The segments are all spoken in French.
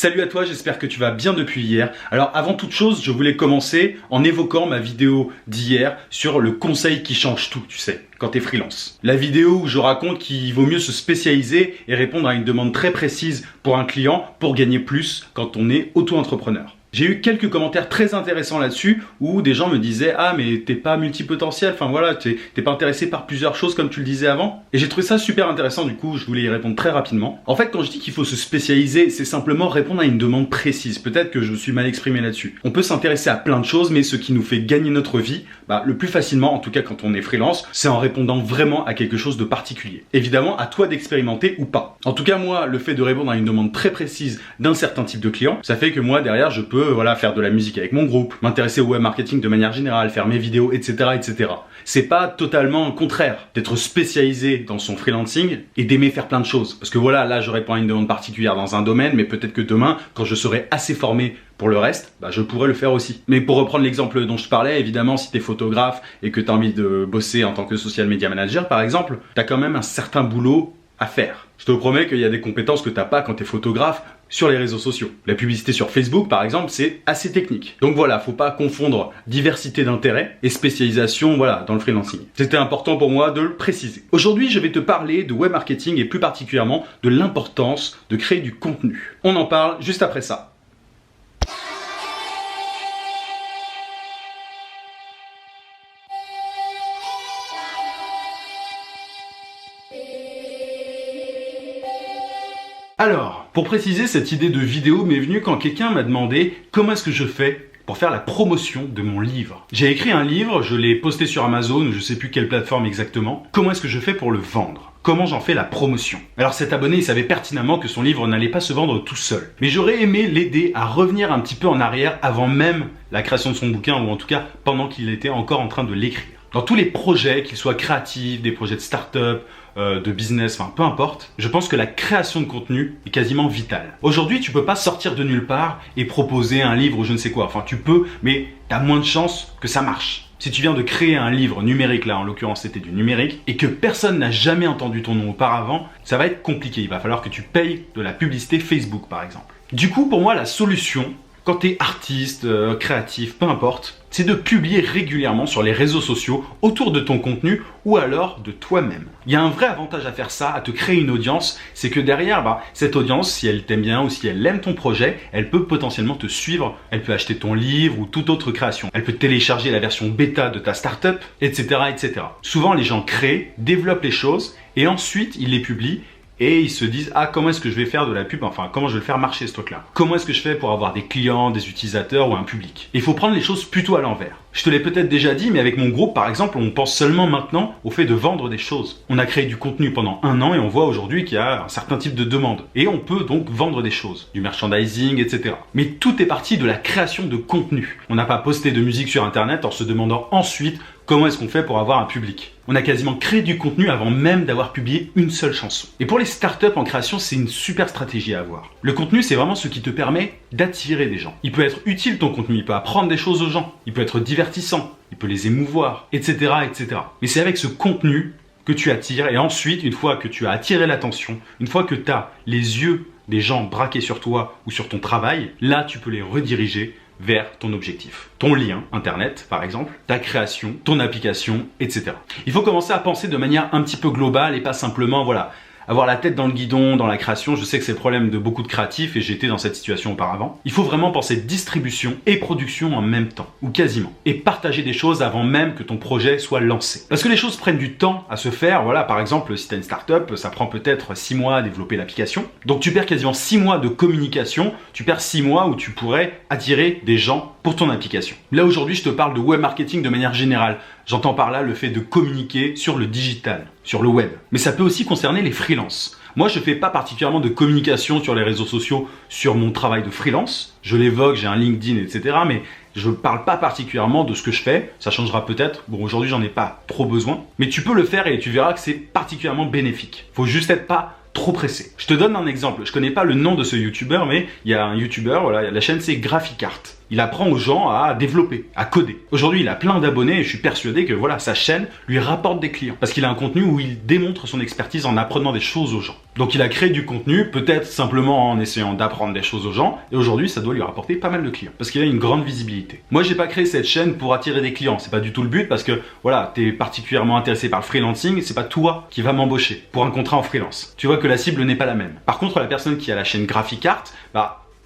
Salut à toi, j'espère que tu vas bien depuis hier. Alors avant toute chose, je voulais commencer en évoquant ma vidéo d'hier sur le conseil qui change tout, tu sais, quand t'es freelance. La vidéo où je raconte qu'il vaut mieux se spécialiser et répondre à une demande très précise pour un client pour gagner plus quand on est auto-entrepreneur. J'ai eu quelques commentaires très intéressants là-dessus où des gens me disaient « Ah mais t'es pas multipotentiel, enfin voilà, t'es pas intéressé par plusieurs choses comme tu le disais avant ». Et j'ai trouvé ça super intéressant, du coup je voulais y répondre très rapidement. En fait quand je dis qu'il faut se spécialiser, c'est simplement répondre à une demande précise. Peut-être que je me suis mal exprimé là-dessus. On peut s'intéresser à plein de choses, mais ce qui nous fait gagner notre vie, le plus facilement, en tout cas quand on est freelance, c'est en répondant vraiment à quelque chose de particulier. Évidemment, à toi d'expérimenter ou pas. En tout cas moi, le fait de répondre à une demande très précise d'un certain type de client, ça fait que moi derrière je peux faire de la musique avec mon groupe, m'intéresser au web marketing de manière générale, faire mes vidéos, etc., etc. C'est pas totalement contraire d'être spécialisé dans son freelancing et d'aimer faire plein de choses. Parce que voilà, là, je réponds à une demande particulière dans un domaine, mais peut-être que demain, quand je serai assez formé pour le reste, je pourrais le faire aussi. Mais pour reprendre l'exemple dont je parlais, évidemment, si tu es photographe et que tu as envie de bosser en tant que social media manager, par exemple, tu as quand même un certain boulot à faire. Je te promets qu'il y a des compétences que tu n'as pas quand tu es photographe sur les réseaux sociaux. La publicité sur Facebook, par exemple, c'est assez technique. Donc voilà, faut pas confondre diversité d'intérêts et spécialisation dans le freelancing. C'était important pour moi de le préciser. Aujourd'hui, je vais te parler de web marketing et plus particulièrement de l'importance de créer du contenu. On en parle juste après ça. Alors, pour préciser, cette idée de vidéo m'est venue quand quelqu'un m'a demandé comment est-ce que je fais pour faire la promotion de mon livre. J'ai écrit un livre, je l'ai posté sur Amazon, je sais plus quelle plateforme exactement. Comment est-ce que je fais pour le vendre ? Comment j'en fais la promotion? Alors cet abonné, il savait pertinemment que son livre n'allait pas se vendre tout seul. Mais j'aurais aimé l'aider à revenir un petit peu en arrière avant même la création de son bouquin, ou en tout cas pendant qu'il était encore en train de l'écrire. Dans tous les projets, qu'ils soient créatifs, des projets de start-up, de business, peu importe, je pense que la création de contenu est quasiment vitale. Aujourd'hui, tu peux pas sortir de nulle part et proposer un livre ou je ne sais quoi. Enfin, tu peux, mais tu as moins de chances que ça marche. Si tu viens de créer un livre numérique, là en l'occurrence c'était du numérique, et que personne n'a jamais entendu ton nom auparavant, ça va être compliqué. Il va falloir que tu payes de la publicité Facebook par exemple. Du coup, pour moi, la solution, quand tu es artiste, créatif, peu importe, c'est de publier régulièrement sur les réseaux sociaux autour de ton contenu ou alors de toi-même. Il y a un vrai avantage à faire ça, à te créer une audience, c'est que derrière, cette audience, si elle t'aime bien ou si elle aime ton projet, elle peut potentiellement te suivre, elle peut acheter ton livre ou toute autre création. Elle peut télécharger la version bêta de ta startup, etc., etc. Souvent, les gens créent, développent les choses et ensuite, ils les publient. Et ils se disent, comment est-ce que je vais faire de la pub, comment je vais le faire marcher ce truc-là? Comment est-ce que je fais pour avoir des clients, des utilisateurs ou un public? Il faut prendre les choses plutôt à l'envers. Je te l'ai peut-être déjà dit, mais avec mon groupe, par exemple, on pense seulement maintenant au fait de vendre des choses. On a créé du contenu pendant 1 an et on voit aujourd'hui qu'il y a un certain type de demande. Et on peut donc vendre des choses, du merchandising, etc. Mais tout est parti de la création de contenu. On n'a pas posté de musique sur Internet en se demandant ensuite comment est-ce qu'on fait pour avoir un public. On a quasiment créé du contenu avant même d'avoir publié une seule chanson. Et pour les startups en création, c'est une super stratégie à avoir. Le contenu, c'est vraiment ce qui te permet d'attirer des gens. Il peut être utile ton contenu, il peut apprendre des choses aux gens, il peut être divertissant, il peut les émouvoir, etc., etc. Mais c'est avec ce contenu que tu attires et ensuite, une fois que tu as attiré l'attention, une fois que tu as les yeux des gens braqués sur toi ou sur ton travail, là, tu peux les rediriger vers ton objectif. Ton lien, Internet par exemple, ta création, ton application, etc. Il faut commencer à penser de manière un petit peu globale et pas simplement, avoir la tête dans le guidon, dans la création. Je sais que c'est le problème de beaucoup de créatifs et j'étais dans cette situation auparavant. Il faut vraiment penser distribution et production en même temps, ou quasiment. Et partager des choses avant même que ton projet soit lancé. Parce que les choses prennent du temps à se faire. Par exemple, si tu as une startup, ça prend peut-être 6 mois à développer l'application. Donc tu perds quasiment 6 mois de communication. Tu perds 6 mois où tu pourrais attirer des gens pour ton application. Là aujourd'hui, je te parle de web marketing de manière générale. J'entends par là le fait de communiquer sur le digital, sur le web. Mais ça peut aussi concerner les freelances. Moi, je ne fais pas particulièrement de communication sur les réseaux sociaux sur mon travail de freelance. Je l'évoque, j'ai un LinkedIn, etc. Mais je ne parle pas particulièrement de ce que je fais. Ça changera peut-être. Bon, aujourd'hui, j'en ai pas trop besoin. Mais tu peux le faire et tu verras que c'est particulièrement bénéfique. Faut juste être pas trop pressé. Je te donne un exemple. Je connais pas le nom de ce youtubeur, mais il y a un youtubeur, la chaîne c'est Graphic Art. Il apprend aux gens à développer, à coder. Aujourd'hui, il a plein d'abonnés et je suis persuadé que voilà, sa chaîne lui rapporte des clients. Parce qu'il a un contenu où il démontre son expertise en apprenant des choses aux gens. Donc il a créé du contenu, peut-être simplement en essayant d'apprendre des choses aux gens, et aujourd'hui ça doit lui rapporter pas mal de clients, parce qu'il a une grande visibilité. Moi j'ai pas créé cette chaîne pour attirer des clients, c'est pas du tout le but, parce que voilà, t'es particulièrement intéressé par le freelancing, c'est pas toi qui va m'embaucher pour un contrat en freelance. Tu vois que la cible n'est pas la même. Par contre, la personne qui a la chaîne Graphic Art,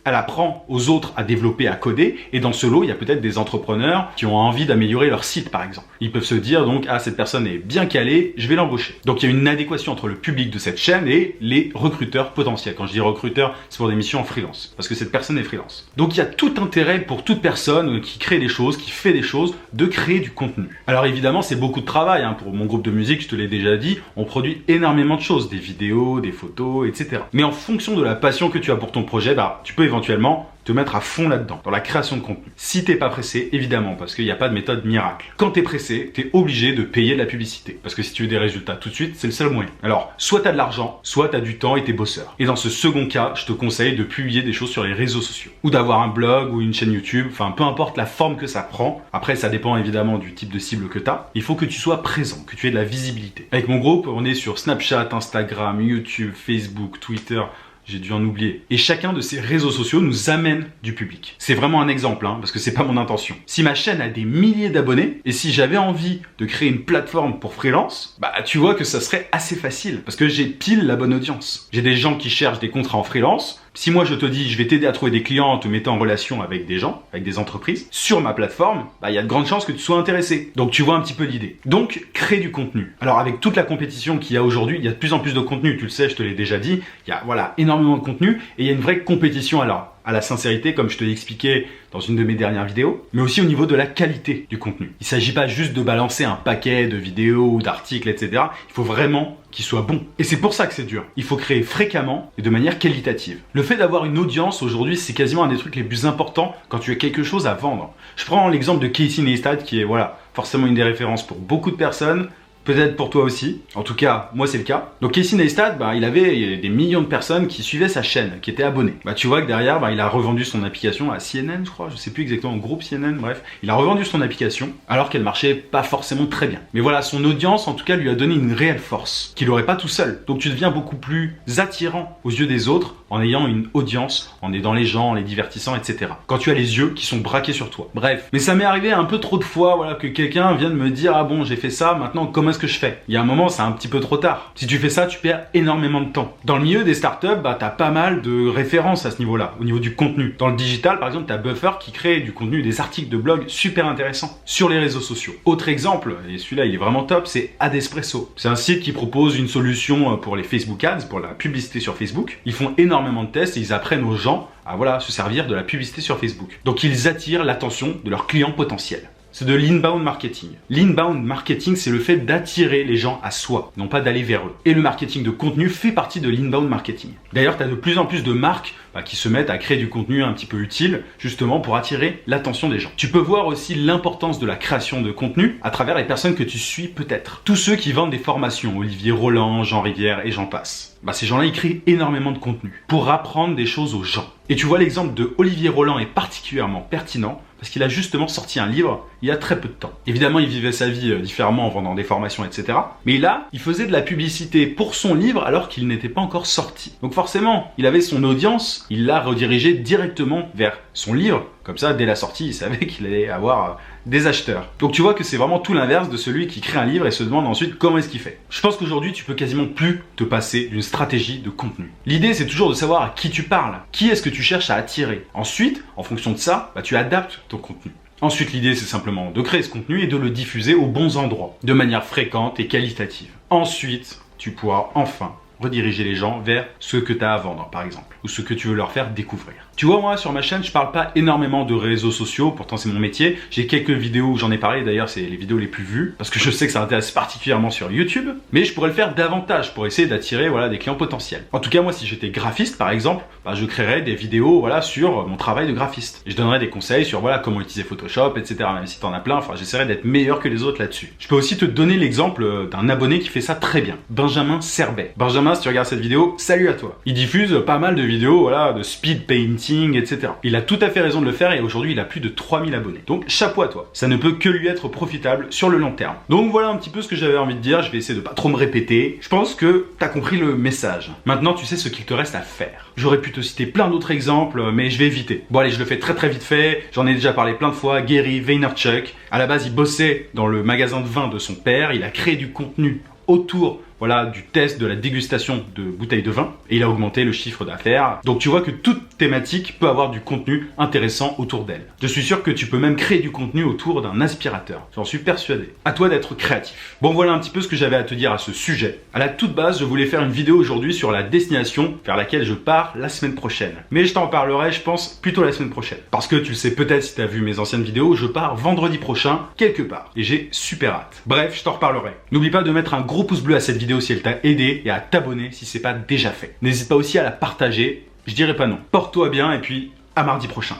elle apprend aux autres à développer, à coder, et dans ce lot, il y a peut-être des entrepreneurs qui ont envie d'améliorer leur site, par exemple. Ils peuvent se dire donc, ah, cette personne est bien calée, je vais l'embaucher. Donc il y a une adéquation entre le public de cette chaîne et les recruteurs potentiels. Quand je dis recruteurs, c'est pour des missions en freelance, parce que cette personne est freelance. Donc il y a tout intérêt pour toute personne qui crée des choses, qui fait des choses, de créer du contenu. Alors évidemment, c'est beaucoup de travail, hein. Pour mon groupe de musique, je te l'ai déjà dit, on produit énormément de choses, des vidéos, des photos, etc. Mais en fonction de la passion que tu as pour ton projet, tu peux éventuellement te mettre à fond là-dedans, dans la création de contenu. Si t'es pas pressé, évidemment, parce qu'il n'y a pas de méthode miracle. Quand t'es pressé, t'es obligé de payer de la publicité. Parce que si tu veux des résultats tout de suite, c'est le seul moyen. Alors, soit t'as de l'argent, soit t'as du temps et t'es bosseur. Et dans ce second cas, je te conseille de publier des choses sur les réseaux sociaux. Ou d'avoir un blog ou une chaîne YouTube, enfin, peu importe la forme que ça prend. Après, ça dépend évidemment du type de cible que t'as. Il faut que tu sois présent, que tu aies de la visibilité. Avec mon groupe, on est sur Snapchat, Instagram, YouTube, Facebook, Twitter. J'ai dû en oublier. Et chacun de ces réseaux sociaux nous amène du public. C'est vraiment un exemple, parce que c'est pas mon intention. Si ma chaîne a des milliers d'abonnés, et si j'avais envie de créer une plateforme pour freelance, tu vois que ça serait assez facile, parce que j'ai pile la bonne audience. J'ai des gens qui cherchent des contrats en freelance. Si moi je te dis, je vais t'aider à trouver des clients en te mettant en relation avec des gens, avec des entreprises, sur ma plateforme, il y a de grandes chances que tu sois intéressé. Donc tu vois un petit peu l'idée. Donc, crée du contenu. Alors avec toute la compétition qu'il y a aujourd'hui, il y a de plus en plus de contenu, tu le sais, je te l'ai déjà dit, il y a énormément de contenu, et il y a une vraie compétition à la sincérité, comme je te l'ai expliqué dans une de mes dernières vidéos, mais aussi au niveau de la qualité du contenu. Il ne s'agit pas juste de balancer un paquet de vidéos ou d'articles, etc. Il faut vraiment qu'il soit bon. Et c'est pour ça que c'est dur. Il faut créer fréquemment et de manière qualitative. Le fait d'avoir une audience aujourd'hui, c'est quasiment un des trucs les plus importants quand tu as quelque chose à vendre. Je prends l'exemple de Casey Neistat, qui est forcément une des références pour beaucoup de personnes. Peut-être pour toi aussi. En tout cas, moi c'est le cas. Donc Casey Neistat, il avait des millions de personnes qui suivaient sa chaîne, qui étaient abonnées. Tu vois que derrière, il a revendu son application à CNN, je crois, je sais plus exactement, au groupe CNN, bref. Il a revendu son application alors qu'elle marchait pas forcément très bien. Mais voilà, son audience, en tout cas, lui a donné une réelle force qu'il n'aurait pas tout seul. Donc tu deviens beaucoup plus attirant aux yeux des autres en ayant une audience, en aidant les gens, en les divertissant, etc. Quand tu as les yeux qui sont braqués sur toi. Bref. Mais ça m'est arrivé un peu trop de fois, que quelqu'un vienne me dire, ah bon, j'ai fait ça, maintenant comment est-ce que je fais? Il y a un moment, c'est un petit peu trop tard. Si tu fais ça, tu perds énormément de temps. Dans le milieu des startups, t'as pas mal de références à ce niveau-là, au niveau du contenu. Dans le digital, par exemple, t'as Buffer qui crée du contenu, des articles de blog super intéressants sur les réseaux sociaux. Autre exemple, et celui-là, il est vraiment top, c'est Adespresso. C'est un site qui propose une solution pour les Facebook Ads, pour la publicité sur Facebook. Ils font énormément de tests et ils apprennent aux gens à se servir de la publicité sur Facebook. Donc ils attirent l'attention de leurs clients potentiels. C'est de l'inbound marketing. L'inbound marketing, c'est le fait d'attirer les gens à soi, non pas d'aller vers eux. Et le marketing de contenu fait partie de l'inbound marketing. D'ailleurs, tu as de plus en plus de marques qui se mettent à créer du contenu un petit peu utile, justement pour attirer l'attention des gens. Tu peux voir aussi l'importance de la création de contenu à travers les personnes que tu suis peut-être. Tous ceux qui vendent des formations, Olivier Roland, Jean Rivière et j'en passe. Ces gens-là, ils créent énormément de contenu pour apprendre des choses aux gens. Et tu vois, l'exemple de Olivier Roland est particulièrement pertinent parce qu'il a justement sorti un livre il y a très peu de temps. Évidemment, il vivait sa vie différemment en vendant des formations, etc. Mais là, il faisait de la publicité pour son livre alors qu'il n'était pas encore sorti. Donc forcément, il avait son audience, il l'a redirigé directement vers son livre. Comme ça, dès la sortie, il savait qu'il allait avoir des acheteurs. Donc tu vois que c'est vraiment tout l'inverse de celui qui crée un livre et se demande ensuite comment est-ce qu'il fait. Je pense qu'aujourd'hui, tu peux quasiment plus te passer d'une stratégie de contenu. L'idée, c'est toujours de savoir à qui tu parles. Qui est-ce que tu cherches à attirer? Ensuite, en fonction de ça, tu adaptes ton contenu. Ensuite, l'idée, c'est simplement de créer ce contenu et de le diffuser aux bons endroits, de manière fréquente et qualitative. Ensuite, tu pourras enfin rediriger les gens vers ce que tu as à vendre, par exemple, ou ce que tu veux leur faire découvrir. Tu vois, moi, sur ma chaîne, je parle pas énormément de réseaux sociaux, pourtant c'est mon métier. J'ai quelques vidéos où j'en ai parlé, d'ailleurs, c'est les vidéos les plus vues, parce que je sais que ça intéresse particulièrement sur YouTube, mais je pourrais le faire davantage pour essayer d'attirer des clients potentiels. En tout cas, moi, si j'étais graphiste, par exemple, je créerais des vidéos sur mon travail de graphiste. Et je donnerais des conseils sur comment utiliser Photoshop, etc. Même si t'en as plein, j'essaierais d'être meilleur que les autres là-dessus. Je peux aussi te donner l'exemple d'un abonné qui fait ça très bien, Benjamin Serbet. Benjamin demain, si tu regardes cette vidéo, salut à toi. Il diffuse pas mal de vidéos, voilà, de speed painting, etc. Il a tout à fait raison de le faire et aujourd'hui, il a plus de 3000 abonnés. Donc, chapeau à toi. Ça ne peut que lui être profitable sur le long terme. Donc, voilà un petit peu ce que j'avais envie de dire. Je vais essayer de pas trop me répéter. Je pense que t'as compris le message. Maintenant, tu sais ce qu'il te reste à faire. J'aurais pu te citer plein d'autres exemples, mais je vais éviter. Bon, allez, je le fais très vite fait. J'en ai déjà parlé plein de fois. Gary Vaynerchuk. À la base, il bossait dans le magasin de vin de son père. Il a créé du contenu autour du test de la dégustation de bouteilles de vin et il a augmenté le chiffre d'affaires. Donc tu vois que toute thématique peut avoir du contenu intéressant autour d'elle. Je suis sûr que tu peux même créer du contenu autour d'un aspirateur. J'en suis persuadé. À toi d'être créatif. Bon, voilà un petit peu ce que j'avais à te dire à ce sujet. À la toute base, je voulais faire une vidéo aujourd'hui sur la destination vers laquelle je pars la semaine prochaine. Mais je t'en parlerai, je pense, plutôt la semaine prochaine. Parce que tu le sais peut-être si tu as vu mes anciennes vidéos, je pars vendredi prochain quelque part. Et j'ai super hâte. Bref, je t'en reparlerai. N'oublie pas de mettre un gros pouce bleu à cette vidéo si elle t'a aidé et à t'abonner si c'est pas déjà fait. N'hésite pas aussi à la partager, je dirais pas non. Porte-toi bien et puis à mardi prochain.